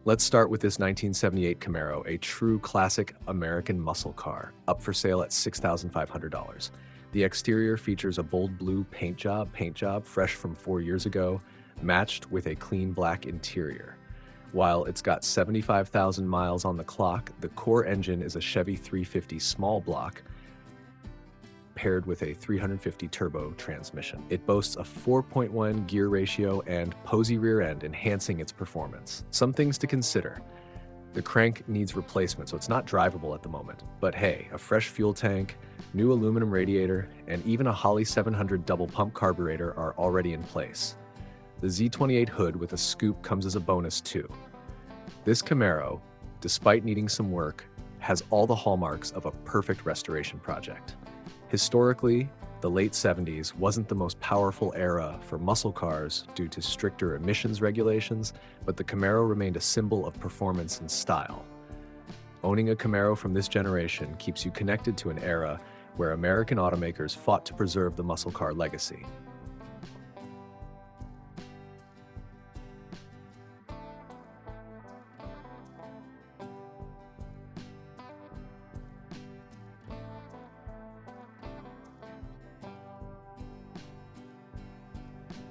Let's start with this 1978 Camaro, a true classic American muscle car, up for sale at $6,500. The exterior features a bold blue paint job fresh from 4 years ago, matched with a clean black interior. While it's got 75,000 miles on the clock, the core engine is a Chevy 350 small block paired with a 350 turbo transmission. It boasts a 4.1 gear ratio and posy rear end, enhancing its performance. Some things to consider. The crank needs replacement, so it's not drivable at the moment. But hey, a fresh fuel tank, new aluminum radiator, and even a Holley 700 double pump carburetor are already in place. The Z28 hood with a scoop comes as a bonus too. This Camaro, despite needing some work, has all the hallmarks of a perfect restoration project. Historically, the late 70s wasn't the most powerful era for muscle cars due to stricter emissions regulations, but the Camaro remained a symbol of performance and style. Owning a Camaro from this generation keeps you connected to an era where American automakers fought to preserve the muscle car legacy.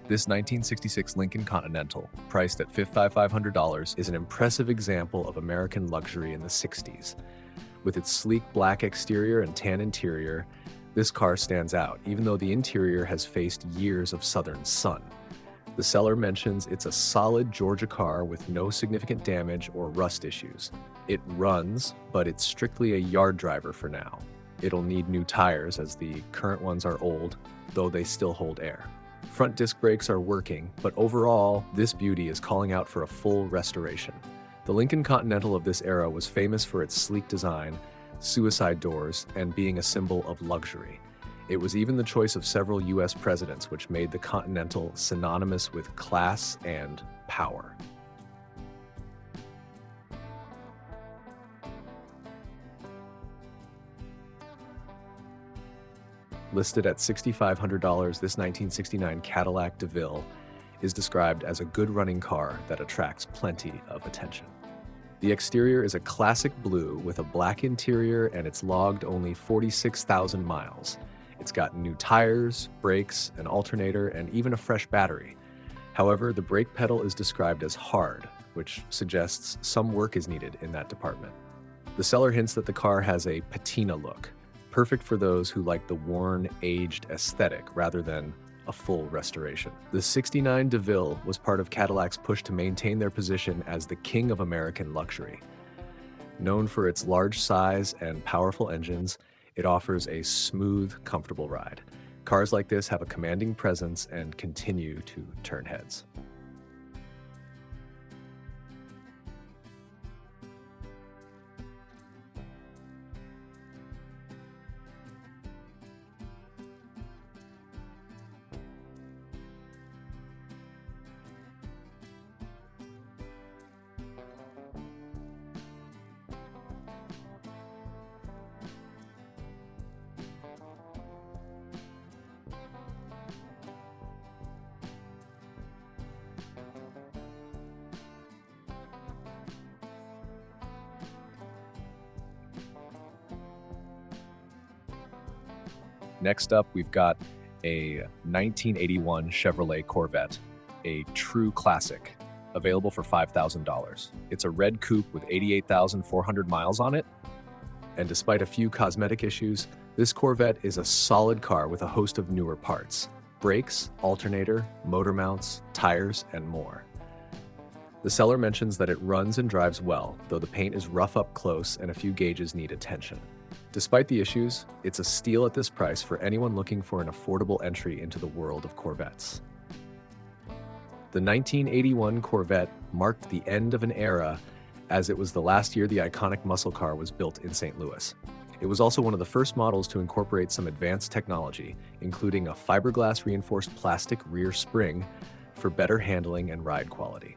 This 1966 Lincoln Continental, priced at $5,500, is an impressive example of American luxury in the 60s. With its sleek black exterior and tan interior, this car stands out, even though the interior has faced years of southern sun. The seller mentions it's a solid Georgia car with no significant damage or rust issues. It runs, but it's strictly a yard driver for now. It'll need new tires as the current ones are old, though they still hold air. Front disc brakes are working, but overall, this beauty is calling out for a full restoration. The Lincoln Continental of this era was famous for its sleek design, suicide doors, and being a symbol of luxury. It was even the choice of several US presidents, which made the Continental synonymous with class and power. Listed at $6,500, this 1969 Cadillac DeVille is described as a good running car that attracts plenty of attention. The exterior is a classic blue with a black interior, and it's logged only 46,000 miles. It's got new tires, brakes, an alternator, and even a fresh battery. However, the brake pedal is described as hard, which suggests some work is needed in that department. The seller hints that the car has a patina look, perfect for those who like the worn, aged aesthetic rather than a full restoration. The '69 DeVille was part of Cadillac's push to maintain their position as the king of American luxury. Known for its large size and powerful engines, it offers a smooth, comfortable ride. Cars like this have a commanding presence and continue to turn heads. Next up, we've got a 1981 Chevrolet Corvette, a true classic, available for $5,000. It's a red coupe with 88,400 miles on it, and despite a few cosmetic issues, this Corvette is a solid car with a host of newer parts: brakes, alternator, motor mounts, tires, and more. The seller mentions that it runs and drives well, though the paint is rough up close and a few gauges need attention. Despite the issues, it's a steal at this price for anyone looking for an affordable entry into the world of Corvettes. The 1981 Corvette marked the end of an era, as it was the last year the iconic muscle car was built in St. Louis. It was also one of the first models to incorporate some advanced technology, including a fiberglass reinforced plastic rear spring for better handling and ride quality.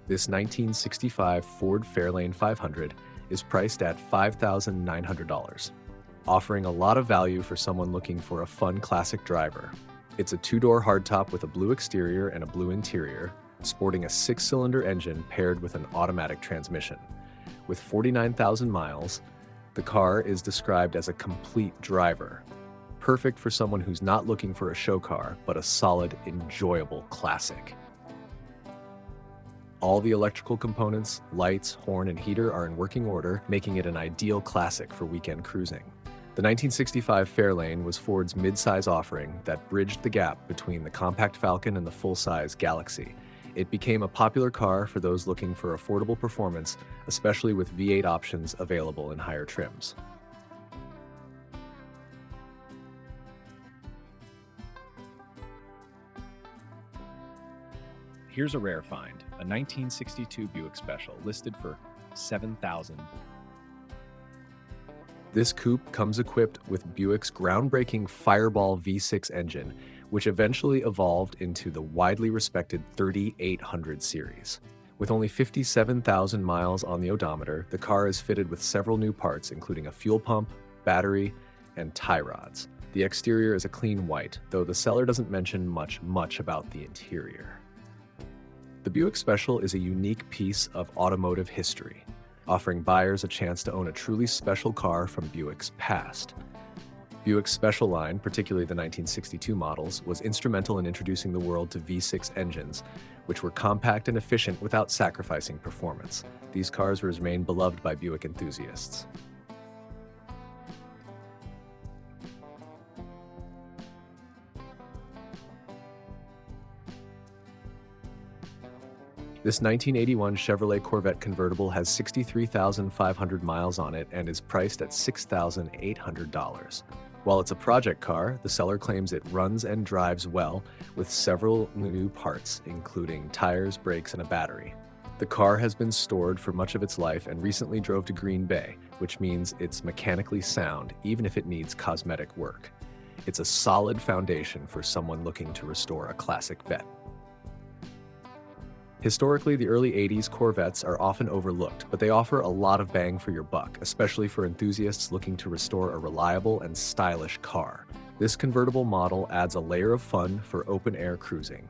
This 1965 Ford Fairlane 500 is priced at $5,900, offering a lot of value for someone looking for a fun classic driver. It's a two-door hardtop with a blue exterior and a blue interior, sporting a six-cylinder engine paired with an automatic transmission. With 49,000 miles, the car is described as a complete driver, perfect for someone who's not looking for a show car, but a solid, enjoyable classic. All the electrical components, lights, horn, and heater are in working order, making it an ideal classic for weekend cruising. The 1965 Fairlane was Ford's mid-size offering that bridged the gap between the compact Falcon and the full-size Galaxy. It became a popular car for those looking for affordable performance, especially with V8 options available in higher trims. Here's a rare find, a 1962 Buick Special listed for $7,000. This coupe comes equipped with Buick's groundbreaking Fireball V6 engine, which eventually evolved into the widely respected 3800 series. With only 57,000 miles on the odometer, the car is fitted with several new parts, including a fuel pump, battery, and tie rods. The exterior is a clean white, though the seller doesn't mention much about the interior. The Buick Special is a unique piece of automotive history, offering buyers a chance to own a truly special car from Buick's past. Buick's Special line, particularly the 1962 models, was instrumental in introducing the world to V6 engines, which were compact and efficient without sacrificing performance. These cars remain beloved by Buick enthusiasts. This 1981 Chevrolet Corvette Convertible has 63,500 miles on it and is priced at $6,800. While it's a project car, the seller claims it runs and drives well with several new parts, including tires, brakes, and a battery. The car has been stored for much of its life and recently drove to Green Bay, which means it's mechanically sound even if it needs cosmetic work. It's a solid foundation for someone looking to restore a classic Vette. Historically, the early 80s Corvettes are often overlooked, but they offer a lot of bang for your buck, especially for enthusiasts looking to restore a reliable and stylish car. This convertible model adds a layer of fun for open-air cruising.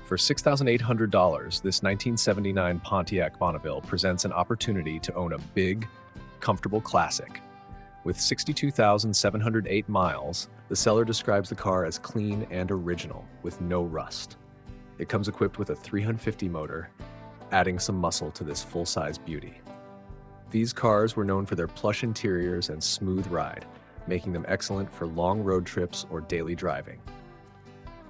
For $6,800, this 1979 Pontiac Bonneville presents an opportunity to own a big, comfortable classic. With 62,708 miles, the seller describes the car as clean and original, with no rust. It comes equipped with a 350 motor, adding some muscle to this full-size beauty. These cars were known for their plush interiors and smooth ride, making them excellent for long road trips or daily driving.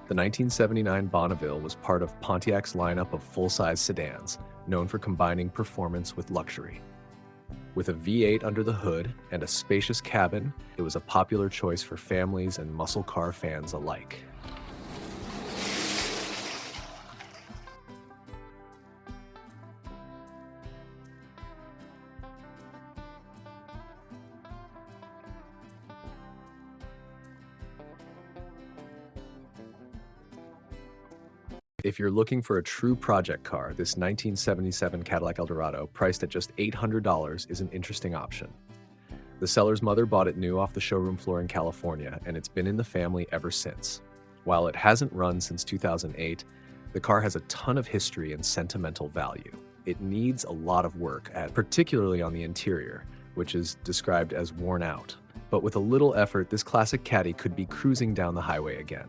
The 1979 Bonneville was part of Pontiac's lineup of full-size sedans, known for combining performance with luxury. With a V8 under the hood and a spacious cabin, it was a popular choice for families and muscle car fans alike. If you're looking for a true project car, this 1977 Cadillac Eldorado, priced at just $800, is an interesting option. The seller's mother bought it new off the showroom floor in California, and it's been in the family ever since. While it hasn't run since 2008, the car has a ton of history and sentimental value. It needs a lot of work, particularly on the interior, which is described as worn out. But with a little effort, this classic Caddy could be cruising down the highway again.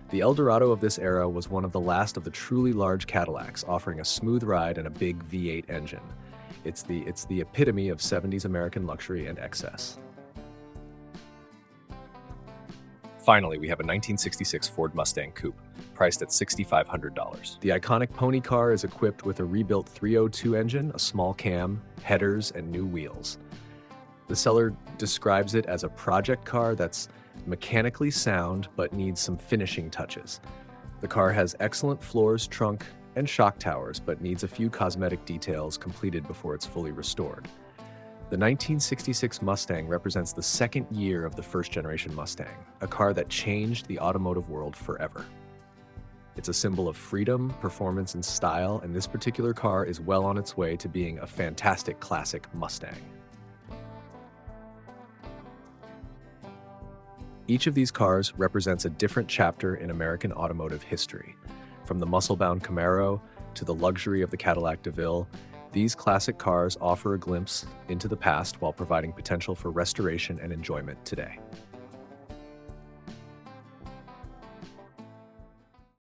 The Eldorado of this era was one of the last of the truly large Cadillacs, offering a smooth ride and a big V8 engine. It's the epitome of 70s American luxury and excess. Finally, we have a 1966 Ford Mustang Coupe, priced at $6,500. The iconic pony car is equipped with a rebuilt 302 engine, a small cam, headers, and new wheels. The seller describes it as a project car that's mechanically sound but needs some finishing touches. The car has excellent floors, trunk, and shock towers, but needs a few cosmetic details completed before it's fully restored. The 1966 Mustang represents the second year of the first-generation Mustang, a car that changed the automotive world forever. It's a symbol of freedom, performance, and style, and this particular car is well on its way to being a fantastic classic Mustang. Each of these cars represents a different chapter in American automotive history. From the muscle-bound Camaro to the luxury of the Cadillac DeVille, these classic cars offer a glimpse into the past while providing potential for restoration and enjoyment today.